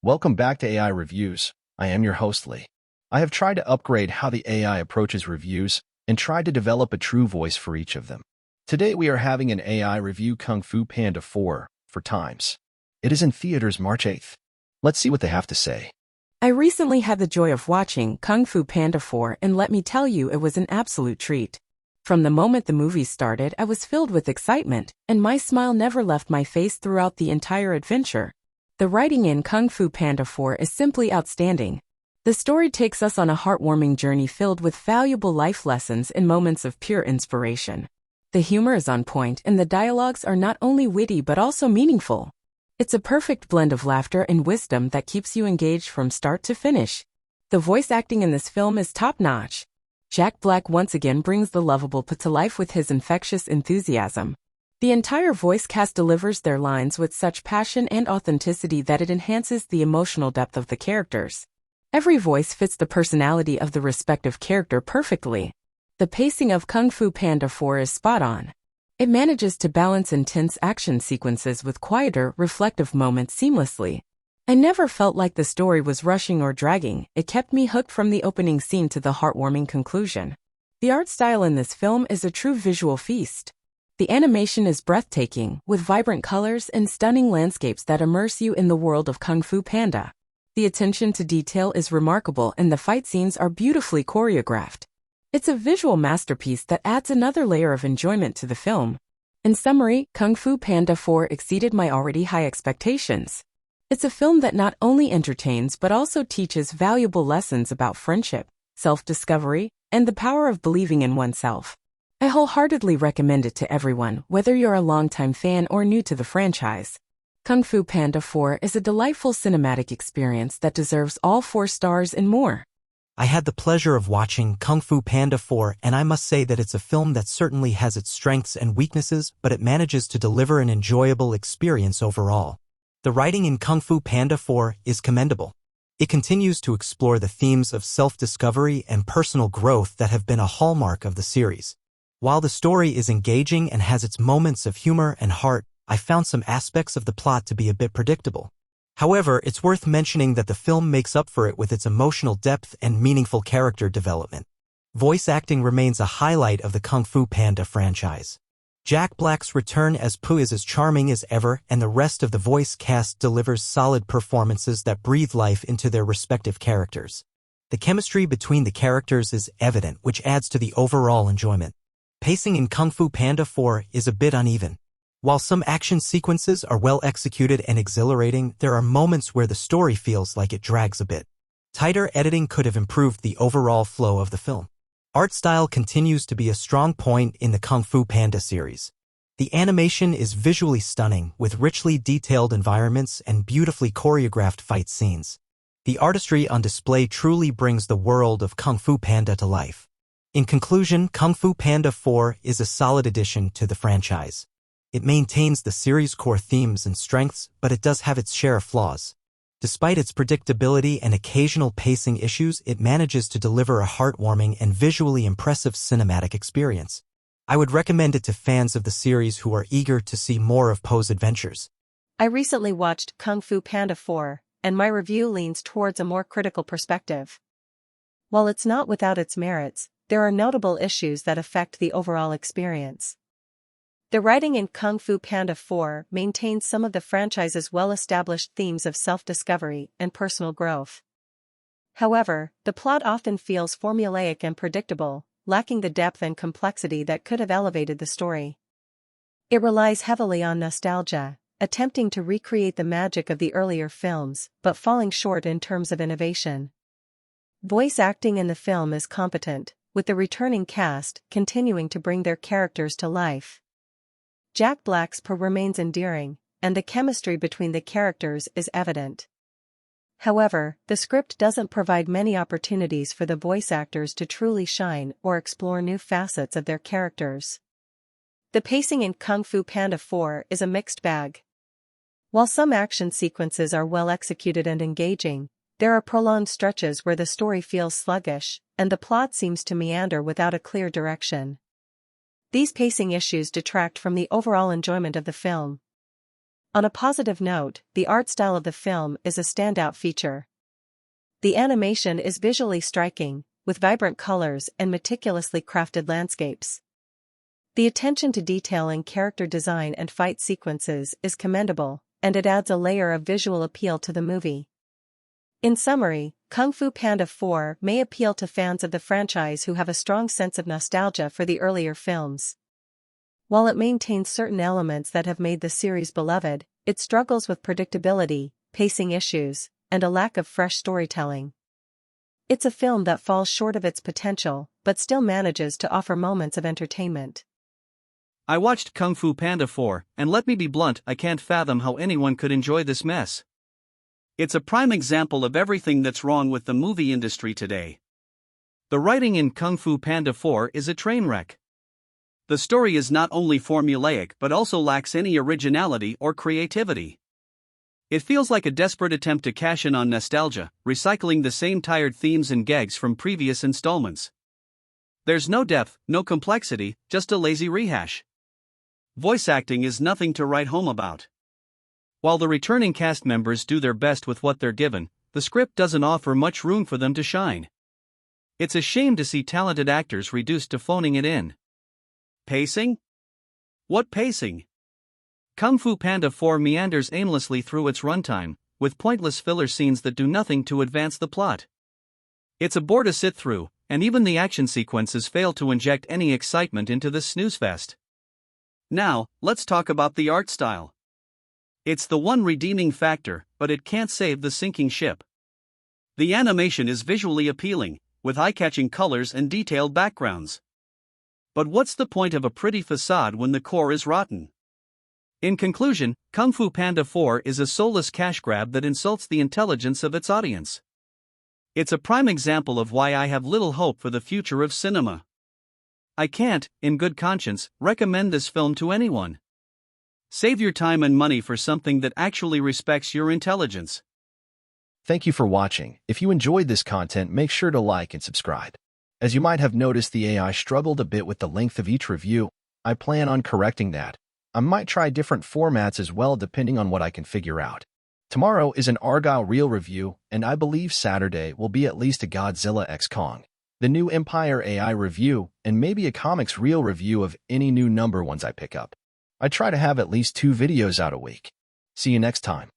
Welcome back to AI Reviews. I am your host, Lee. I have tried to upgrade how the AI approaches reviews and tried to develop a true voice for each of them. Today we are having an AI review Kung Fu Panda 4 for Times. It is in theaters March 8th. Let's see what they have to say. I recently had the joy of watching Kung Fu Panda 4 and let me tell you it was an absolute treat. From the moment the movie started, I was filled with excitement, and my smile never left my face throughout the entire adventure. The writing in Kung Fu Panda 4 is simply outstanding. The story takes us on a heartwarming journey filled with valuable life lessons and moments of pure inspiration. The humor is on point and the dialogues are not only witty but also meaningful. It's a perfect blend of laughter and wisdom that keeps you engaged from start to finish. The voice acting in this film is top-notch. Jack Black once again brings the lovable Panda to life with his infectious enthusiasm. The entire voice cast delivers their lines with such passion and authenticity that it enhances the emotional depth of the characters. Every voice fits the personality of the respective character perfectly. The pacing of Kung Fu Panda 4 is spot on. It manages to balance intense action sequences with quieter, reflective moments seamlessly. I never felt like the story was rushing or dragging. It kept me hooked from the opening scene to the heartwarming conclusion. The art style in this film is a true visual feast. The animation is breathtaking, with vibrant colors and stunning landscapes that immerse you in the world of Kung Fu Panda. The attention to detail is remarkable and the fight scenes are beautifully choreographed. It's a visual masterpiece that adds another layer of enjoyment to the film. In summary, Kung Fu Panda 4 exceeded my already high expectations. It's a film that not only entertains but also teaches valuable lessons about friendship, self-discovery, and the power of believing in oneself. I wholeheartedly recommend it to everyone, whether you're a longtime fan or new to the franchise. Kung Fu Panda 4 is a delightful cinematic experience that deserves all 4 stars and more. I had the pleasure of watching Kung Fu Panda 4, and I must say that it's a film that certainly has its strengths and weaknesses, but it manages to deliver an enjoyable experience overall. The writing in Kung Fu Panda 4 is commendable. It continues to explore the themes of self-discovery and personal growth that have been a hallmark of the series. While the story is engaging and has its moments of humor and heart, I found some aspects of the plot to be a bit predictable. However, it's worth mentioning that the film makes up for it with its emotional depth and meaningful character development. Voice acting remains a highlight of the Kung Fu Panda franchise. Jack Black's return as Pooh is as charming as ever, and the rest of the voice cast delivers solid performances that breathe life into their respective characters. The chemistry between the characters is evident, which adds to the overall enjoyment. Pacing in Kung Fu Panda 4 is a bit uneven. While some action sequences are well executed and exhilarating, there are moments where the story feels like it drags a bit. Tighter editing could have improved the overall flow of the film. Art style continues to be a strong point in the Kung Fu Panda series. The animation is visually stunning, with richly detailed environments and beautifully choreographed fight scenes. The artistry on display truly brings the world of Kung Fu Panda to life. In conclusion, Kung Fu Panda 4 is a solid addition to the franchise. It maintains the series' core themes and strengths, but it does have its share of flaws. Despite its predictability and occasional pacing issues, it manages to deliver a heartwarming and visually impressive cinematic experience. I would recommend it to fans of the series who are eager to see more of Poe's adventures. I recently watched Kung Fu Panda 4, and my review leans towards a more critical perspective. While it's not without its merits, there are notable issues that affect the overall experience. The writing in Kung Fu Panda 4 maintains some of the franchise's well-established themes of self-discovery and personal growth. However, the plot often feels formulaic and predictable, lacking the depth and complexity that could have elevated the story. It relies heavily on nostalgia, attempting to recreate the magic of the earlier films, but falling short in terms of innovation. Voice acting in the film is competent, with the returning cast continuing to bring their characters to life. Jack Black's Pooh remains endearing, and the chemistry between the characters is evident. However, the script doesn't provide many opportunities for the voice actors to truly shine or explore new facets of their characters. The pacing in Kung Fu Panda 4 is a mixed bag. While some action sequences are well executed and engaging, there are prolonged stretches where the story feels sluggish, and the plot seems to meander without a clear direction. These pacing issues detract from the overall enjoyment of the film. On a positive note, the art style of the film is a standout feature. The animation is visually striking, with vibrant colors and meticulously crafted landscapes. The attention to detail in character design and fight sequences is commendable, and it adds a layer of visual appeal to the movie. In summary, Kung Fu Panda 4 may appeal to fans of the franchise who have a strong sense of nostalgia for the earlier films. While it maintains certain elements that have made the series beloved, it struggles with predictability, pacing issues, and a lack of fresh storytelling. It's a film that falls short of its potential, but still manages to offer moments of entertainment. I watched Kung Fu Panda 4, and let me be blunt, I can't fathom how anyone could enjoy this mess. It's a prime example of everything that's wrong with the movie industry today. The writing in Kung Fu Panda 4 is a train wreck. The story is not only formulaic but also lacks any originality or creativity. It feels like a desperate attempt to cash in on nostalgia, recycling the same tired themes and gags from previous installments. There's no depth, no complexity, just a lazy rehash. Voice acting is nothing to write home about. While the returning cast members do their best with what they're given, the script doesn't offer much room for them to shine. It's a shame to see talented actors reduced to phoning it in. Pacing? What pacing? Kung Fu Panda 4 meanders aimlessly through its runtime, with pointless filler scenes that do nothing to advance the plot. It's a bore to sit through, and even the action sequences fail to inject any excitement into this snoozefest. Now, let's talk about the art style. It's the one redeeming factor, but it can't save the sinking ship. The animation is visually appealing, with eye-catching colors and detailed backgrounds. But what's the point of a pretty facade when the core is rotten? In conclusion, Kung Fu Panda 4 is a soulless cash grab that insults the intelligence of its audience. It's a prime example of why I have little hope for the future of cinema. I can't, in good conscience, recommend this film to anyone. Save your time and money for something that actually respects your intelligence. Thank you for watching. If you enjoyed this content, make sure to like and subscribe. As you might have noticed, the AI struggled a bit with the length of each review. I plan on correcting that. I might try different formats as well depending on what I can figure out. Tomorrow is an Argyle Reel review, and I believe Saturday will be at least a Godzilla x Kong, the new Empire AI review, and maybe a Comics Reel review of any new number ones I pick up. I try to have at least 2 videos out a week. See you next time.